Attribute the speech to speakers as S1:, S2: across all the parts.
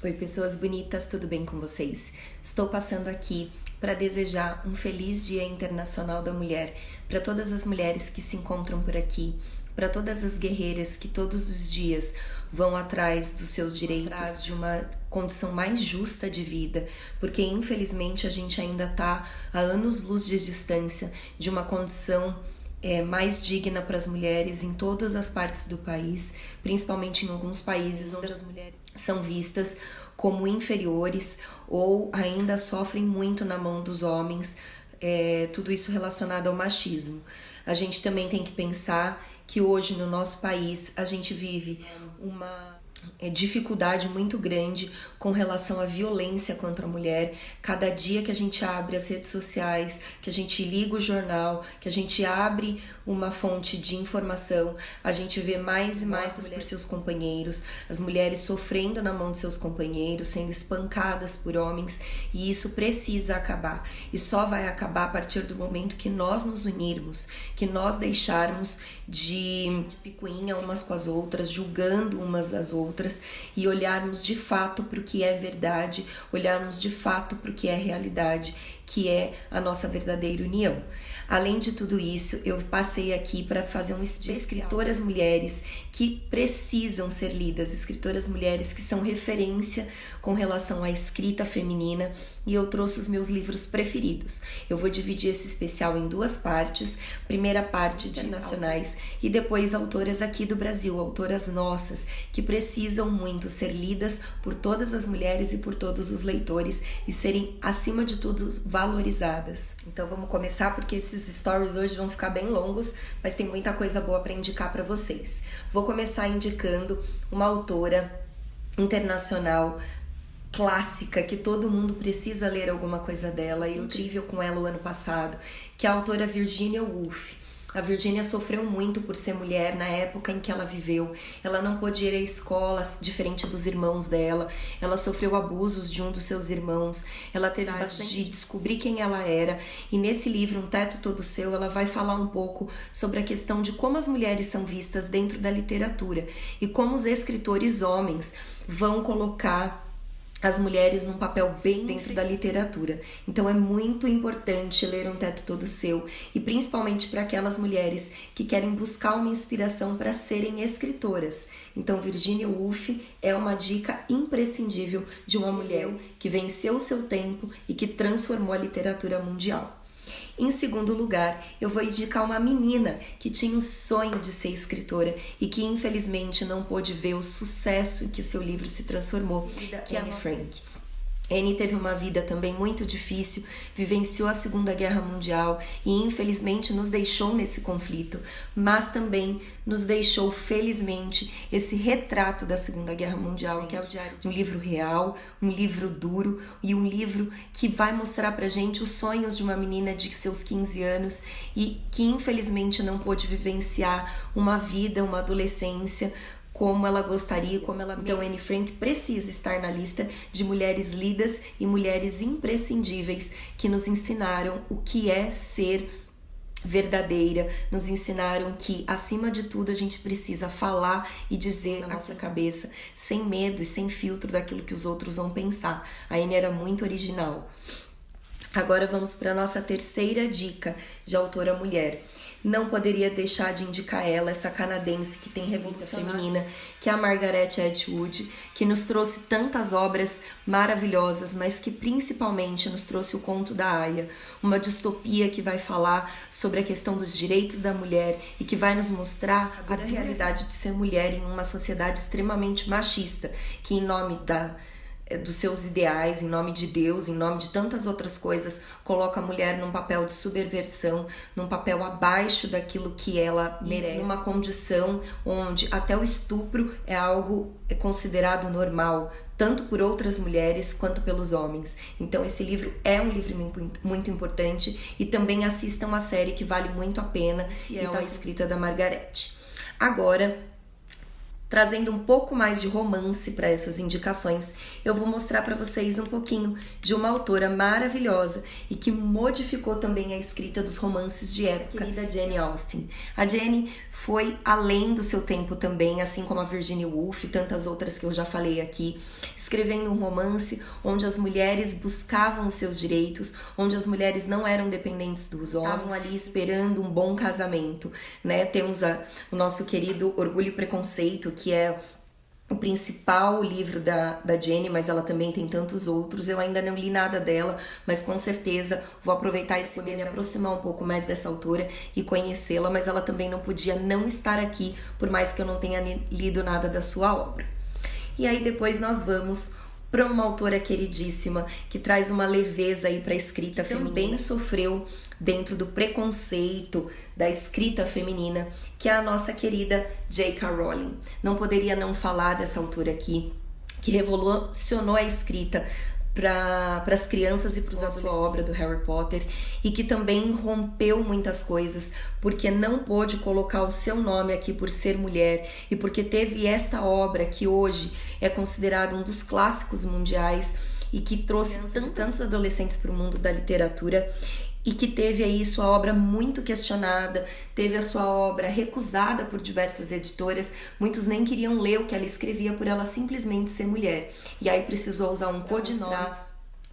S1: Oi, pessoas bonitas, tudo bem com vocês? Estou passando aqui para desejar um feliz Dia Internacional da Mulher para todas as mulheres que se encontram por aqui, para todas as guerreiras que todos os dias vão atrás dos seus direitos, de uma condição mais justa de vida, porque infelizmente a gente ainda está a anos-luz de distância de uma condição mais digna para as mulheres em todas as partes do país, principalmente em alguns países onde as mulheres são vistas como inferiores ou ainda sofrem muito na mão dos homens, tudo isso relacionado ao machismo. A gente também tem que pensar que hoje no nosso país a gente vive uma dificuldade muito grande com relação à violência contra a mulher. Cada dia que a gente abre as redes sociais, que a gente liga o jornal, que a gente abre uma fonte de informação, a gente vê mais e mais por seus companheiros, as mulheres sofrendo na mão de seus companheiros, sendo espancadas por homens, e isso precisa acabar. E só vai acabar a partir do momento que nós nos unirmos, que nós deixarmos de picuinha umas com as outras, julgando umas das outras, e olharmos de fato para o que é verdade, olharmos de fato para o que é realidade, que é a nossa verdadeira união. Além de tudo isso, eu passei aqui para fazer um especial de escritoras mulheres que precisam ser lidas, escritoras mulheres que são referência com relação à escrita feminina, e eu trouxe os meus livros preferidos. Eu vou dividir esse especial em duas partes, primeira parte de nacionais e depois autoras aqui do Brasil, autoras nossas, que precisam muito ser lidas por todas as mulheres e por todos os leitores e serem, acima de tudo, valorizadas. Então vamos começar, porque esses stories hoje vão ficar bem longos, mas tem muita coisa boa para indicar para vocês. Vou começar indicando uma autora internacional clássica, que todo mundo precisa ler alguma coisa dela, e eu tive com ela o ano passado, que é a autora Virginia Woolf. A Virginia sofreu muito por ser mulher na época em que ela viveu. Ela não pôde ir à escola, diferente dos irmãos dela. Ela sofreu abusos de um dos seus irmãos. Ela teve bastante de descobrir quem ela era. E nesse livro, Um Teto Todo Seu, ela vai falar um pouco sobre a questão de como as mulheres são vistas dentro da literatura e como os escritores homens vão colocar as mulheres num papel bem dentro da literatura. Então é muito importante ler Um Teto Todo Seu, e principalmente para aquelas mulheres que querem buscar uma inspiração para serem escritoras. Então Virginia Woolf é uma dica imprescindível de uma mulher que venceu o seu tempo e que transformou a literatura mundial. Em segundo lugar, eu vou indicar uma menina que tinha o sonho de ser escritora e que infelizmente não pôde ver o sucesso em que seu livro se transformou, que é Anne Frank. Anne teve uma vida também muito difícil, vivenciou a Segunda Guerra Mundial e infelizmente nos deixou nesse conflito, mas também nos deixou, felizmente, esse retrato da Segunda Guerra Mundial, que é o diário, um livro real, um livro duro e um livro que vai mostrar pra gente os sonhos de uma menina de seus 15 anos e que infelizmente não pôde vivenciar uma vida, uma adolescência como ela gostaria, como ela... Então Anne Frank precisa estar na lista de mulheres lidas e mulheres imprescindíveis que nos ensinaram o que é ser verdadeira, nos ensinaram que, acima de tudo, a gente precisa falar e dizer na nossa cabeça, sem medo e sem filtro daquilo que os outros vão pensar. A Anne era muito original. Agora vamos para a nossa terceira dica de autora mulher. Não poderia deixar de indicar ela, essa canadense que tem revolução feminina, que é a Margaret Atwood, que nos trouxe tantas obras maravilhosas, mas que principalmente nos trouxe o Conto da Aia, uma distopia que vai falar sobre a questão dos direitos da mulher e que vai nos mostrar a realidade de ser mulher em uma sociedade extremamente machista, que em nome dos seus ideais, em nome de Deus, em nome de tantas outras coisas, coloca a mulher num papel de subversão, num papel abaixo daquilo que ela merece, numa condição onde até o estupro é algo considerado normal, tanto por outras mulheres quanto pelos homens. Então esse livro é um livro muito importante, e também assistam a série, que vale muito a pena, e é a escrita da Margaret. Agora, trazendo um pouco mais de romance para essas indicações, eu vou mostrar para vocês um pouquinho de uma autora maravilhosa e que modificou também a escrita dos romances de época, a querida Jane Austen. A Jane foi além do seu tempo também, assim como a Virginia Woolf e tantas outras que eu já falei aqui, escrevendo um romance onde as mulheres buscavam os seus direitos, onde as mulheres não eram dependentes dos homens, estavam ali esperando um bom casamento, né? Temos o nosso querido Orgulho e Preconceito, que é o principal livro da Jane, mas ela também tem tantos outros. Eu ainda não li nada dela, mas com certeza vou aproveitar esse poder me aproximar um pouco mais dessa autora e conhecê-la, mas ela também não podia não estar aqui, por mais que eu não tenha lido nada da sua obra. E aí depois nós vamos para uma autora queridíssima que traz uma leveza aí para a escrita feminina. Também sofreu dentro do preconceito da escrita feminina, que é a nossa querida J.K. Rowling. Não poderia não falar dessa autora aqui, que revolucionou a escrita para as crianças e para os adolescentes, sua obra do Harry Potter, e que também rompeu muitas coisas, porque não pôde colocar o seu nome aqui por ser mulher, e porque teve esta obra que hoje é considerada um dos clássicos mundiais e que trouxe tantos adolescentes para o mundo da literatura, e que teve aí sua obra muito questionada, teve a sua obra recusada por diversas editoras, muitos nem queriam ler o que ela escrevia por ela simplesmente ser mulher. E aí precisou usar um codinome,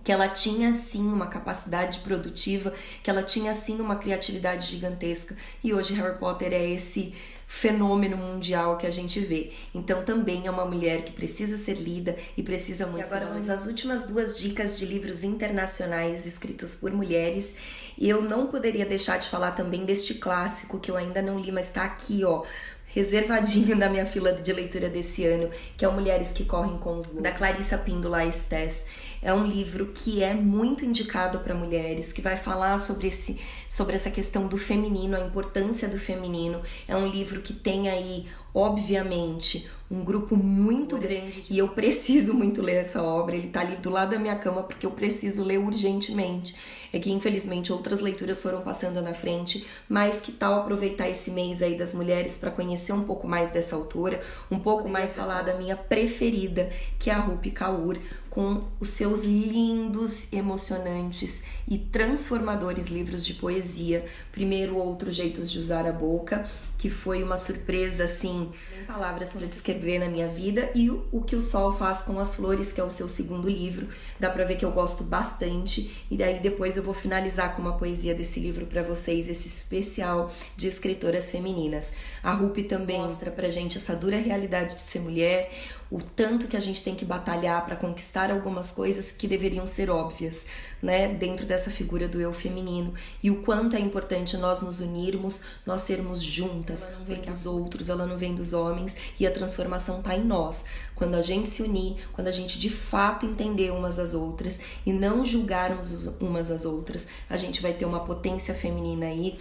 S1: que ela tinha sim uma capacidade produtiva, que ela tinha sim uma criatividade gigantesca, e hoje Harry Potter é esse fenômeno mundial que a gente vê. Então também é uma mulher que precisa ser lida e precisa muito ser. E agora vamos às últimas 2 dicas de livros internacionais escritos por mulheres. E eu não poderia deixar de falar também deste clássico que eu ainda não li, mas tá aqui, ó, reservadinho na minha fila de leitura desse ano, que é o Mulheres que Correm com os Lobos, da Clarissa Pinkola Estés. É um livro que é muito indicado para mulheres, que vai falar sobre essa questão do feminino, a importância do feminino. É um livro que tem aí, obviamente, um grupo muito grande, e eu preciso muito ler essa obra. Ele tá ali do lado da minha cama porque eu preciso ler urgentemente. É que infelizmente outras leituras foram passando na frente, mas que tal aproveitar esse mês aí das mulheres para conhecer um pouco mais dessa autora, um pouco mais falar da minha preferida, que é a Rupi Kaur, com os seus lindos, emocionantes e transformadores livros de poesia. Primeiro, Outros Jeitos de Usar a Boca, que foi uma surpresa, assim, em palavras para descrever na minha vida, e O Que o Sol Faz com as Flores, que é o seu segundo livro. Dá pra ver que eu gosto bastante, e daí depois eu vou finalizar com uma poesia desse livro para vocês, esse especial de escritoras femininas. A Rupi também mostra pra gente essa dura realidade de ser mulher, o tanto que a gente tem que batalhar para conquistar algumas coisas que deveriam ser óbvias, né, dentro dessa figura do eu feminino, e o quanto é importante nós nos unirmos, nós sermos juntas. Ela não vem dos outros, ela não vem dos homens, e a transformação tá em nós. Quando a gente se unir, quando a gente de fato entender umas às outras e não julgarmos umas às outras, a gente vai ter uma potência feminina aí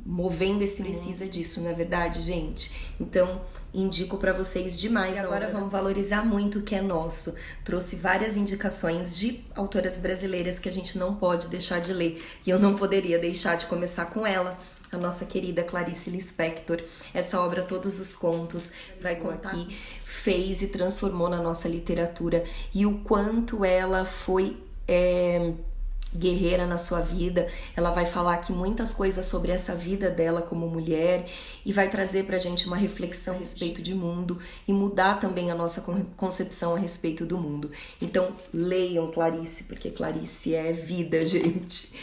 S1: movendo esse mundo. Precisa disso, não é verdade, gente? Então, indico para vocês demais. E agora vamos valorizar muito o que é nosso. Trouxe várias indicações de autoras brasileiras que a gente não pode deixar de ler, e eu não poderia deixar de começar com ela, a nossa querida Clarice Lispector. Essa obra, Todos os Contos, vai contar aqui, fez e transformou na nossa literatura, e o quanto ela foi guerreira na sua vida. Ela vai falar aqui muitas coisas sobre essa vida dela como mulher, e vai trazer pra gente uma reflexão a respeito de mundo e mudar também a nossa concepção a respeito do mundo. Então leiam Clarice, porque Clarice é vida, gente.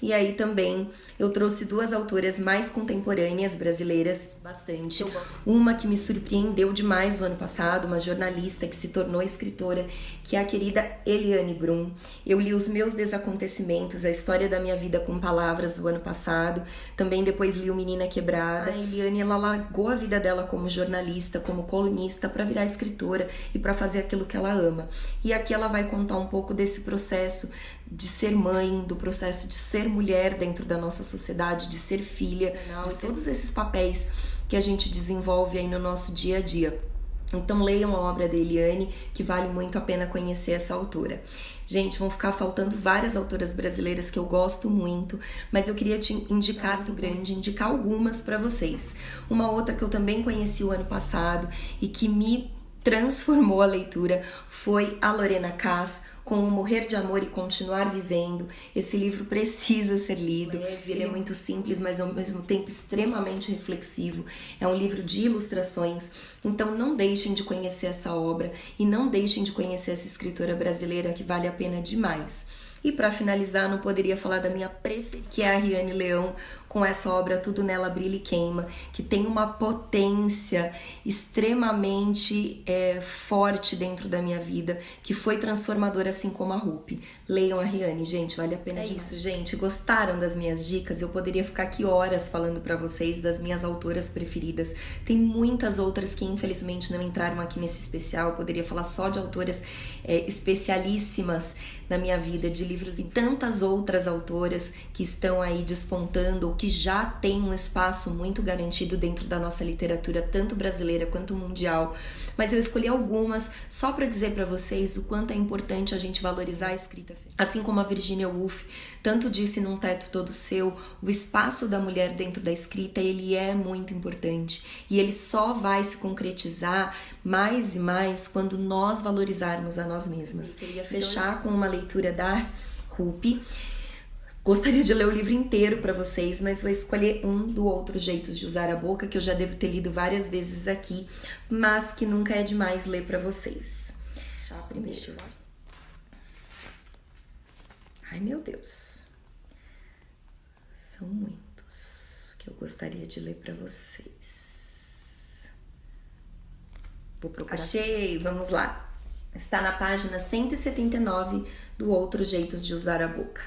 S1: E aí também eu trouxe 2 autoras mais contemporâneas brasileiras, bastante. Uma que me surpreendeu demais no ano passado, uma jornalista que se tornou escritora, que é a querida Eliane Brum. Eu li Os Meus Desacontecimentos, a história da minha vida com palavras, do ano passado. Também depois li o Menina Quebrada. A Eliane, ela largou a vida dela como jornalista, como colunista, para virar escritora e para fazer aquilo que ela ama. E aqui ela vai contar um pouco desse processo de ser mãe, do processo de ser mulher dentro da nossa sociedade, de ser filha, de todos esses papéis que a gente desenvolve aí no nosso dia a dia. Então leiam a obra da Eliane, que vale muito a pena conhecer essa autora. Gente, vão ficar faltando várias autoras brasileiras que eu gosto muito, mas eu queria te indicar, assim, grande, indicar algumas para vocês. Uma outra que eu também conheci o ano passado e que me transformou a leitura foi a Lorena Kass, com o Morrer de Amor e Continuar Vivendo. Esse livro precisa ser lido. Ele é muito simples, mas ao mesmo tempo extremamente reflexivo. É um livro de ilustrações. Então não deixem de conhecer essa obra e não deixem de conhecer essa escritora brasileira que vale a pena demais. E para finalizar, não poderia falar da minha preferida, que é a Ariane Leão, com essa obra Tudo Nela Brilha e Queima, que tem uma potência extremamente forte dentro da minha vida, que foi transformadora assim como a Rupi. Leiam a Ariane, gente, vale a pena demais. É isso, gente. Gostaram das minhas dicas? Eu poderia ficar aqui horas falando para vocês das minhas autoras preferidas. Tem muitas outras que infelizmente não entraram aqui nesse especial. Eu poderia falar só de autoras especialíssimas na minha vida, de livros, e tantas outras autoras que estão aí despontando ou que já têm um espaço muito garantido dentro da nossa literatura, tanto brasileira quanto mundial. Mas eu escolhi algumas só para dizer para vocês o quanto é importante a gente valorizar a escrita. Assim como a Virginia Woolf tanto disse num Teto Todo Seu, o espaço da mulher dentro da escrita, ele é muito importante. E ele só vai se concretizar mais e mais quando nós valorizarmos a nós mesmas. Eu queria fechar com uma leitura da Rupi. Gostaria de ler o livro inteiro para vocês, mas vou escolher um do Outros Jeitos de Usar a Boca, que eu já devo ter lido várias vezes aqui, mas que nunca é demais ler para vocês. Já primeiro. Ai, meu Deus. São muitos que eu gostaria de ler para vocês. Vou procurar. Achei, vamos lá. Está na página 179 do Outros Jeitos de Usar a Boca.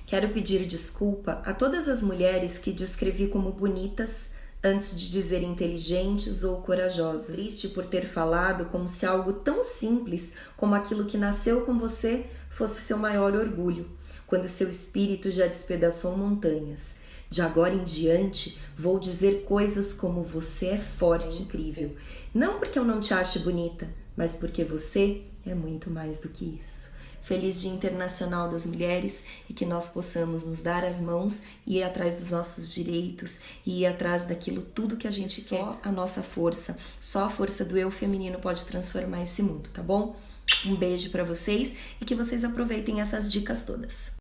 S1: Quero pedir desculpa a todas as mulheres que descrevi como bonitas antes de dizer inteligentes ou corajosas. Triste por ter falado como se algo tão simples como aquilo que nasceu com você fosse seu maior orgulho, quando seu espírito já despedaçou montanhas. De agora em diante, vou dizer coisas como você é forte e incrível. Não porque eu não te ache bonita, mas porque você é muito mais do que isso. Feliz Dia Internacional das Mulheres e que nós possamos nos dar as mãos e ir atrás dos nossos direitos e ir atrás daquilo tudo que a gente quer. Só a nossa força, só a força do eu feminino pode transformar esse mundo, tá bom? Um beijo pra vocês e que vocês aproveitem essas dicas todas.